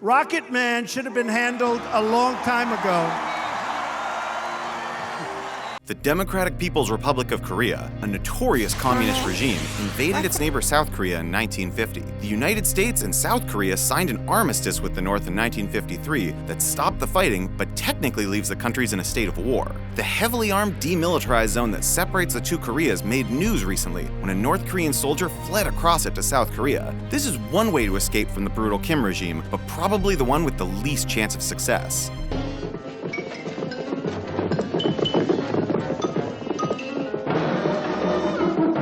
Rocket Man should have been handled a long time ago. The Democratic People's Republic of Korea, a notorious communist regime, invaded its neighbor South Korea in 1950. The United States and South Korea signed an armistice with the North in 1953 that stopped the fighting but technically leaves the countries in a state of war. The heavily armed demilitarized zone that separates the two Koreas made news recently when a North Korean soldier fled across it to South Korea. This is one way to escape from the brutal Kim regime, but probably the one with the least chance of success.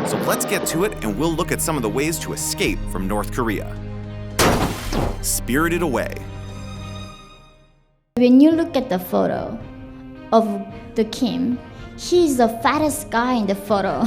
So let's get to it and we'll look at some of the ways to escape from North Korea. Spirited Away. When you look at the photo of the Kim, he's the fattest guy in the photo.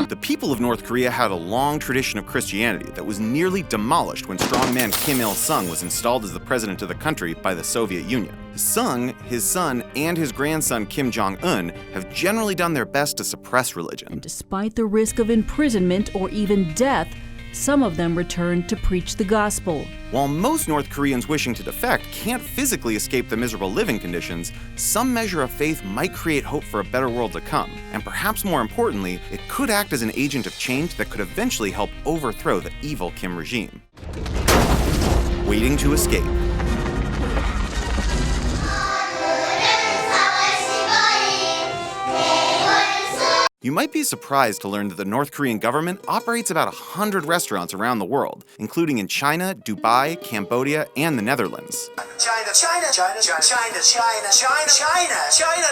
The people of North Korea had a long tradition of Christianity that was nearly demolished when strongman Kim Il-sung was installed as the president of the country by the Soviet Union. Sung, his son, and his grandson Kim Jong Un have generally done their best to suppress religion. And despite the risk of imprisonment or even death, some of them returned to preach the gospel. While most North Koreans wishing to defect can't physically escape the miserable living conditions, some measure of faith might create hope for a better world to come. And perhaps more importantly, it could act as an agent of change that could eventually help overthrow the evil Kim regime. Waiting to escape. You might be surprised to learn that the North Korean government operates about 100 restaurants around the world, including in China, Dubai, Cambodia, and the Netherlands. China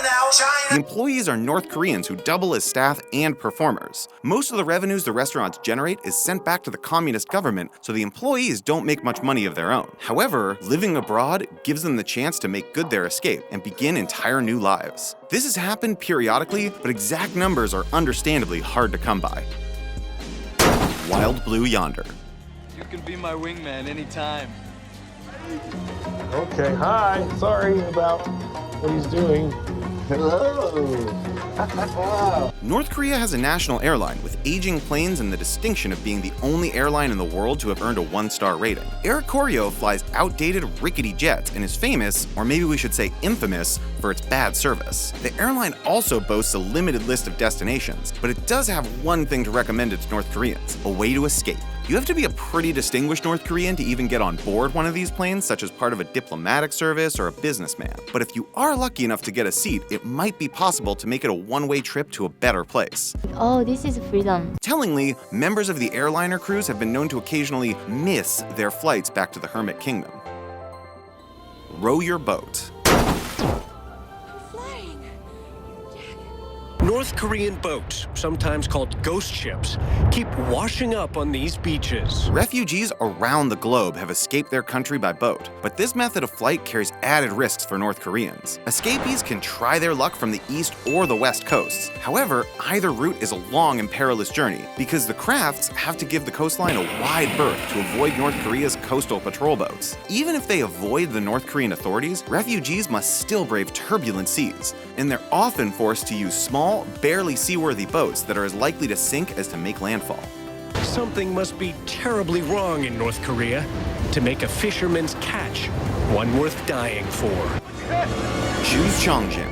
now. The employees are North Koreans who double as staff and performers. Most of the revenues the restaurants generate is sent back to the communist government, so the employees don't make much money of their own. However, living abroad gives them the chance to make good their escape and begin entire new lives. This has happened periodically, but exact numbers are understandably hard to come by. Wild Blue Yonder. You can be my wingman anytime. Okay, hi. Sorry about what he's doing. Hello. North Korea has a national airline with aging planes and the distinction of being the only airline in the world to have earned a 1-star rating. Air Koryo flies outdated, rickety jets and is famous, or maybe we should say infamous, for its bad service. The airline also boasts a limited list of destinations, but it does have one thing to recommend its North Koreans: a way to escape. You have to be a pretty distinguished North Korean to even get on board one of these planes, such as part of a diplomatic service or a businessman. But if you are lucky enough to get a seat, it might be possible to make it a one-way trip to a better place. Oh, this is freedom. Tellingly, members of the airliner crews have been known to occasionally miss their flights back to the Hermit Kingdom. Row your boat. North Korean boats, sometimes called ghost ships, keep washing up on these beaches. Refugees around the globe have escaped their country by boat, but this method of flight carries added risks for North Koreans. Escapees can try their luck from the east or the west coasts. However, either route is a long and perilous journey because the crafts have to give the coastline a wide berth to avoid North Korea's coastal patrol boats. Even if they avoid the North Korean authorities, refugees must still brave turbulent seas, and they're often forced to use small, barely seaworthy boats that are as likely to sink as to make landfall. Something must be terribly wrong in North Korea to make a fisherman's catch one worth dying for. Choose Chongjin.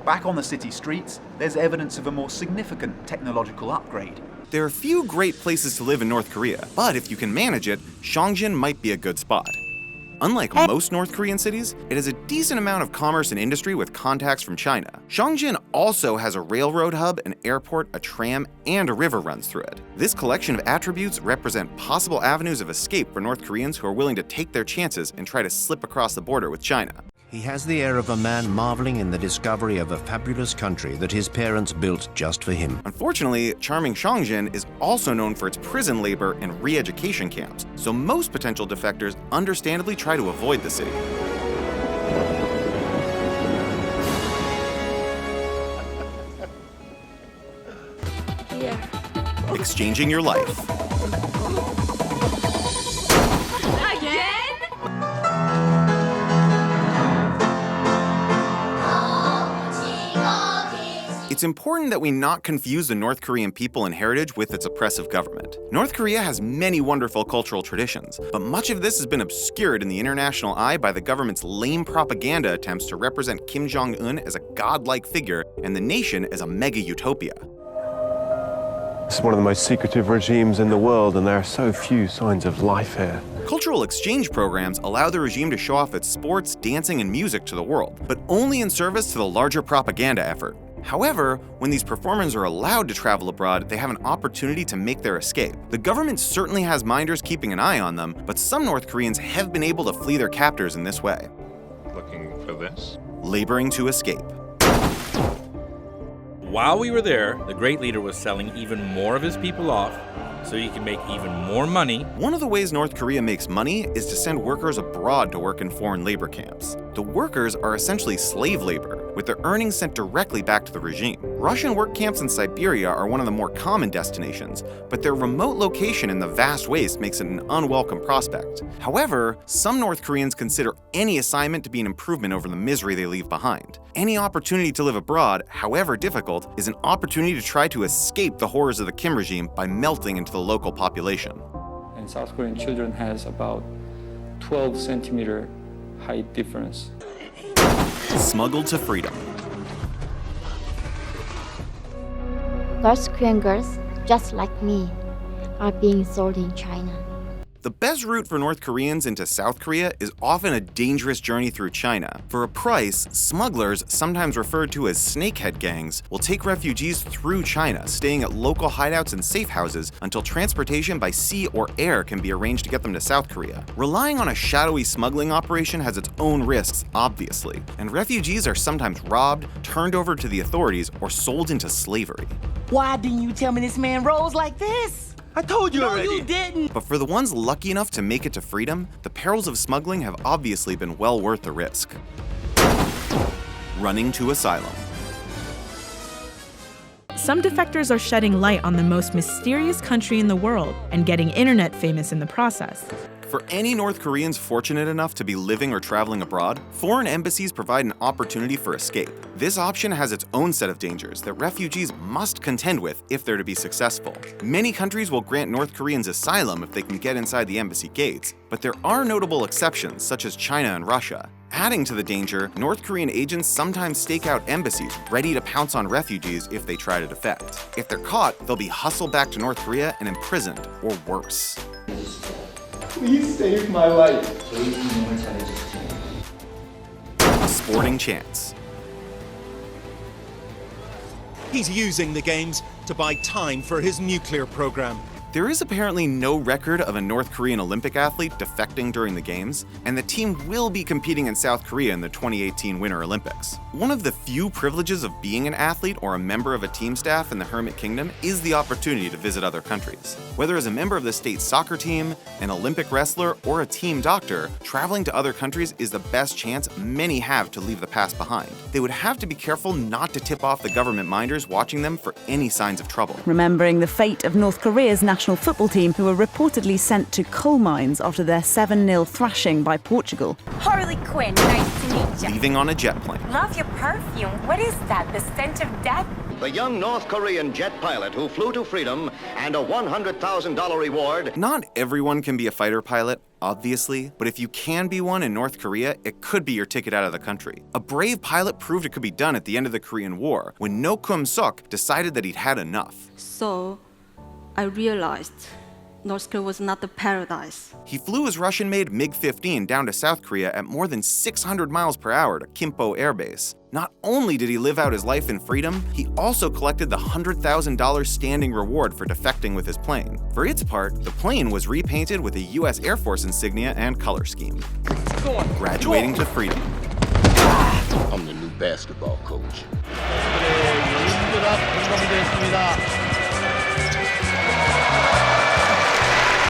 Back on the city streets, there's evidence of a more significant technological upgrade. There are few great places to live in North Korea, but if you can manage it, Chongjin might be a good spot. Unlike most North Korean cities, it has a decent amount of commerce and industry with contacts from China. Chongjin also has a railroad hub, an airport, a tram, and a river runs through it. This collection of attributes represent possible avenues of escape for North Koreans who are willing to take their chances and try to slip across the border with China. He has the air of a man marveling in the discovery of a fabulous country that his parents built just for him. Unfortunately, charming Chongjin is also known for its prison labor and re-education camps, so most potential defectors understandably try to avoid the city. Exchanging your life. It's important that we not confuse the North Korean people and heritage with its oppressive government. North Korea has many wonderful cultural traditions, but much of this has been obscured in the international eye by the government's lame propaganda attempts to represent Kim Jong Un as a godlike figure and the nation as a mega-utopia. It's one of the most secretive regimes in the world, and there are so few signs of life here. Cultural exchange programs allow the regime to show off its sports, dancing, and music to the world, but only in service to the larger propaganda effort. However, when these performers are allowed to travel abroad, they have an opportunity to make their escape. The government certainly has minders keeping an eye on them, but some North Koreans have been able to flee their captors in this way. Looking for this? Laboring to escape. While we were there, the great leader was selling even more of his people off so he can make even more money. One of the ways North Korea makes money is to send workers abroad to work in foreign labor camps. The workers are essentially slave labor, with their earnings sent directly back to the regime. Russian work camps in Siberia are one of the more common destinations, but their remote location in the vast waste makes it an unwelcome prospect. However, some North Koreans consider any assignment to be an improvement over the misery they leave behind. Any opportunity to live abroad, however difficult, is an opportunity to try to escape the horrors of the Kim regime by melting into the local population. And South Korean children has about 12 centimeter height difference. Smuggled to freedom. North Korean girls, just like me, are being sold in China. The best route for North Koreans into South Korea is often a dangerous journey through China. For a price, smugglers, sometimes referred to as snakehead gangs, will take refugees through China, staying at local hideouts and safe houses until transportation by sea or air can be arranged to get them to South Korea. Relying on a shadowy smuggling operation has its own risks, obviously, and refugees are sometimes robbed, turned over to the authorities, or sold into slavery. Why didn't you tell me this man rolls like this? I told you already. No, you didn't. But for the ones lucky enough to make it to freedom, the perils of smuggling have obviously been well worth the risk. Running to asylum. Some defectors are shedding light on the most mysterious country in the world and getting internet famous in the process. For any North Koreans fortunate enough to be living or traveling abroad, foreign embassies provide an opportunity for escape. This option has its own set of dangers that refugees must contend with if they're to be successful. Many countries will grant North Koreans asylum if they can get inside the embassy gates, but there are notable exceptions, such as China and Russia. Adding to the danger, North Korean agents sometimes stake out embassies, ready to pounce on refugees if they try to defect. If they're caught, they'll be hustled back to North Korea and imprisoned, or worse. Please save my life. A sporting chance. He's using the games to buy time for his nuclear program. There is apparently no record of a North Korean Olympic athlete defecting during the Games, and the team will be competing in South Korea in the 2018 Winter Olympics. One of the few privileges of being an athlete or a member of a team staff in the Hermit Kingdom is the opportunity to visit other countries. Whether as a member of the state soccer team, an Olympic wrestler, or a team doctor, traveling to other countries is the best chance many have to leave the past behind. They would have to be careful not to tip off the government minders watching them for any signs of trouble. Remembering the fate of North Korea's national football team, who were reportedly sent to coal mines after their 7-0 thrashing by Portugal. Harley Quinn, nice to meet you. Leaving on a jet plane. Love your perfume. What is that? The stench of death? The young North Korean jet pilot who flew to freedom and a $100,000 reward. Not everyone can be a fighter pilot, obviously, but if you can be one in North Korea, it could be your ticket out of the country. A brave pilot proved it could be done at the end of the Korean War, when No Kum-sok decided that he'd had enough. So I realized North Korea was not the paradise. He flew his Russian-made MiG-15 down to South Korea at more than 600 miles per hour to Kimpo Air Base. Not only did he live out his life in freedom, he also collected the $100,000 standing reward for defecting with his plane. For its part, the plane was repainted with a U.S. Air Force insignia and color scheme. Graduating to freedom. I'm the new basketball coach.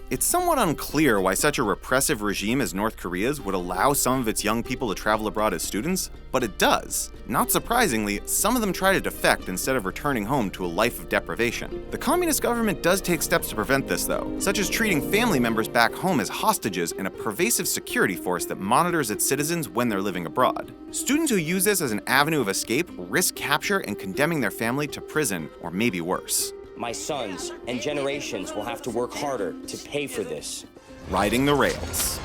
It's somewhat unclear why such a repressive regime as North Korea's would allow some of its young people to travel abroad as students, but it does. Not surprisingly, some of them try to defect instead of returning home to a life of deprivation. The communist government does take steps to prevent this though, such as treating family members back home as hostages and a pervasive security force that monitors its citizens when they're living abroad. Students who use this as an avenue of escape risk capture and condemning their family to prison or maybe worse. My sons and generations will have to work harder to pay for this. Riding the rails.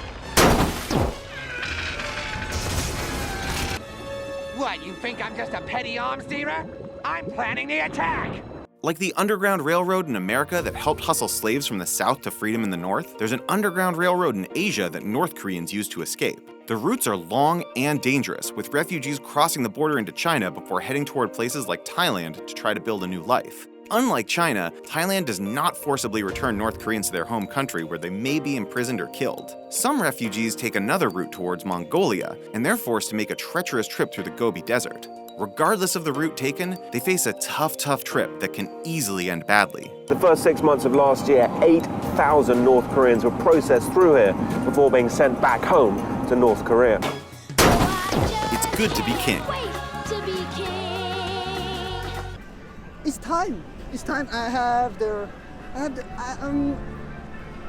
What, you think I'm just a petty arms dealer? I'm planning the attack! Like the Underground Railroad in America that helped hustle slaves from the South to freedom in the North, there's an Underground Railroad in Asia that North Koreans use to escape. The routes are long and dangerous, with refugees crossing the border into China before heading toward places like Thailand to try to build a new life. Unlike China, Thailand does not forcibly return North Koreans to their home country where they may be imprisoned or killed. Some refugees take another route towards Mongolia, and they're forced to make a treacherous trip through the Gobi Desert. Regardless of the route taken, they face a tough trip that can easily end badly. The first 6 months of last year, 8,000 North Koreans were processed through here before being sent back home to North Korea. It's good to be king. It's time. It's time.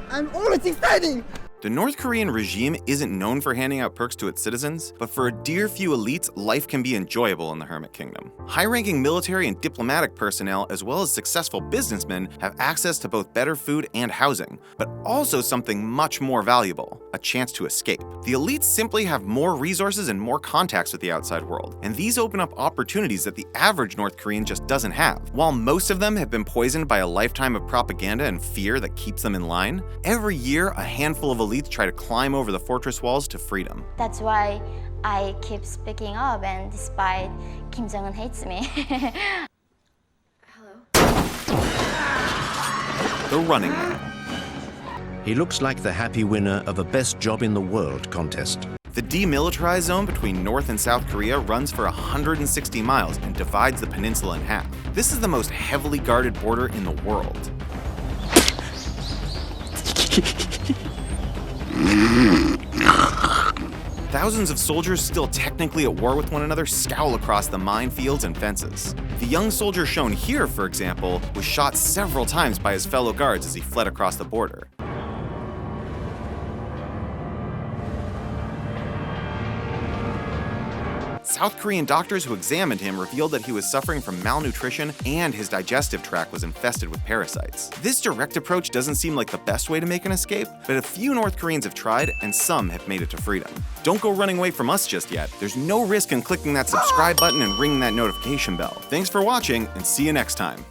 I'm always excited. The North Korean regime isn't known for handing out perks to its citizens, but for a dear few elites, life can be enjoyable in the Hermit Kingdom. High-ranking military and diplomatic personnel, as well as successful businessmen, have access to both better food and housing, but also something much more valuable, a chance to escape. The elites simply have more resources and more contacts with the outside world, and these open up opportunities that the average North Korean just doesn't have. While most of them have been poisoned by a lifetime of propaganda and fear that keeps them in line, every year a handful of elites try to climb over the fortress walls to freedom. That's why I keep speaking up, and despite Kim Jong Un hates me. The Running Man. He looks like the happy winner of a Best Job in the World contest. The demilitarized zone between North and South Korea runs for 160 miles and divides the peninsula in half. This is the most heavily guarded border in the world. Thousands of soldiers still technically at war with one another scowl across the minefields and fences. The young soldier shown here, for example, was shot several times by his fellow guards as he fled across the border. South Korean doctors who examined him revealed that he was suffering from malnutrition and his digestive tract was infested with parasites. This direct approach doesn't seem like the best way to make an escape, but a few North Koreans have tried and some have made it to freedom. Don't go running away from us just yet. There's no risk in clicking that subscribe button and ringing that notification bell. Thanks for watching and see you next time.